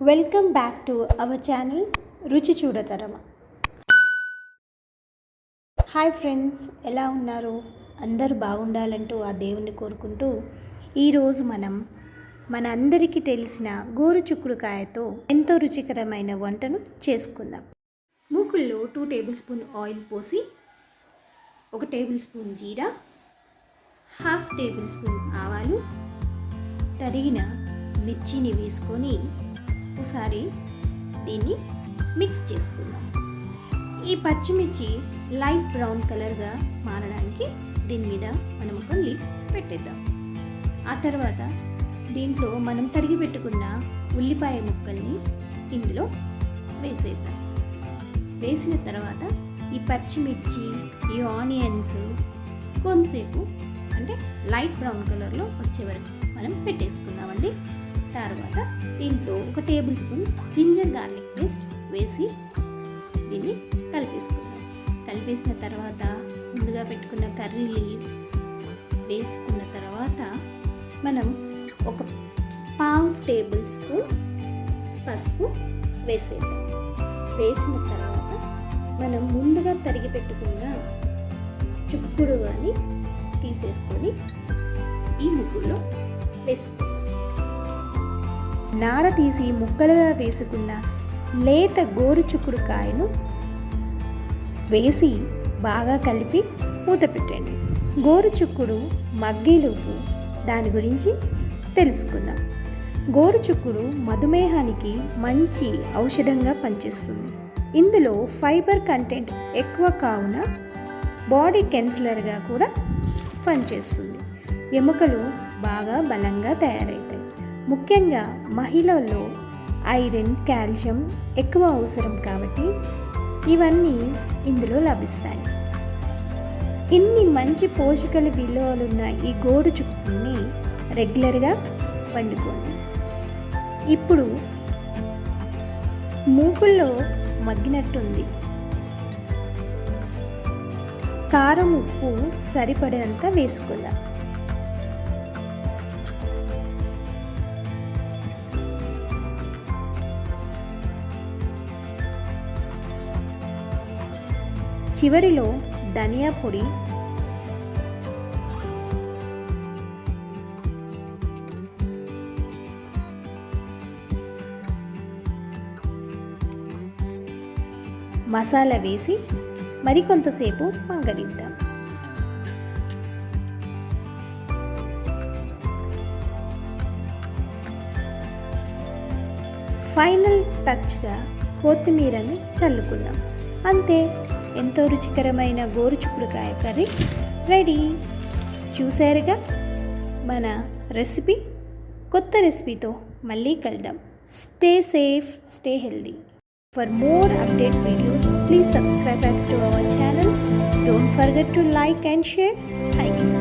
Welcome back to our channel ruchichudatharama. Hi friends, ఎలా ఉన్నారు? అందరూ బాగుండాలంటూ ఆ దేవుణ్ణి కోరుకుంటూ ఈరోజు మన అందరికీ తెలిసిన గోరుచిక్కుడుకాయతో ఎంతో రుచికరమైన వంటను చేసుకుందాం. మూకుల్లో 2 టేబుల్ స్పూన్ ఆయిల్ పోసి 1 టేబుల్ స్పూన్ జీరా, 1/2 టేబుల్ స్పూన్ ఆవాలు, తరిగిన మిర్చిని వేసుకొని ఒకసారి దీన్ని మిక్స్ చేసుకుందాం. ఈ పచ్చిమిర్చి లైట్ బ్రౌన్ కలర్గా మారడానికి దీని మీద మనం ఒక లిడ్ పెట్టేద్దాం. ఆ తర్వాత దీంట్లో మనం తరిగి పెట్టుకున్న ఉల్లిపాయ ముక్కల్ని ఇందులో వేసేద్దాం. వేసిన తర్వాత ఈ పచ్చిమిర్చి, ఈ ఆనియన్స్ కొంతసేపు అంటే లైట్ బ్రౌన్ కలర్లో వచ్చే వరకు మనం పెట్టేసుకుందామండి. తర్వాత దీంట్లో 1 tablespoon ginger garlic paste వేసి దీన్ని కలిపేసుకుందాం. కలిపేసిన తర్వాత ముందుగా పెట్టుకున్న కర్రీ లీవ్స్ వేసుకున్న తర్వాత మనం 1/4 టేబుల్ స్పూన్ పసుపు వేసేద్దాం. వేసిన తర్వాత మనం ముందుగా తరిగి పెట్టుకున్న చుక్కుడుగాని తీసేసుకొని ఈ ముగ్గులో వేసుకుందాం. నార తీసి ముక్కలుగా వేసుకున్న లేత గోరుచిక్కుడుకాయను వేసి బాగా కలిపి మూత పెట్టండి. గోరుచిక్కుడు మగ్గేలోపు దాని గురించి తెలుసుకుందాం. గోరుచిక్కుడు మధుమేహానికి మంచి ఔషధంగా పనిచేస్తుంది. ఇందులో ఫైబర్ కంటెంట్ ఎక్కువ కావున బాడీ కెన్సలర్గా కూడా పనిచేస్తుంది. ఎముకలు బాగా బలంగా తయారవుతాయి. ముఖ్యంగా మహిళల్లో ఐరన్, కాల్షియం ఎక్కువ అవసరం కాబట్టి ఇవన్నీ ఇందులో లభిస్తాయి. ఇన్ని మంచి పోషకాల విలువలున్న ఈ గోరుచిక్కుడుని రెగ్యులర్గా వండుకోండి. ఇప్పుడు మూకుల్లో మగ్గినట్టుంది. కారం, ఉప్పు సరిపడేంత వేసుకుందాం. చివరిలో ధనియా పొడి, మసాలా వేసి మరికొంతసేపు మగ్గనిద్దాం. ఫైనల్ టచ్గా కొత్తిమీరని చల్లుకుందాం. అంతే, ఎంతో రుచికరమైన గోరుచిక్కుడుకాయ కర్రీ రెడీ. చూసారుగా మన రెసిపీ. కొత్త రెసిపీతో మళ్ళీ కలుద్దాం. Stay safe, stay healthy. For more update videos please subscribe to our channel. Don't forget to like and share. Thank you.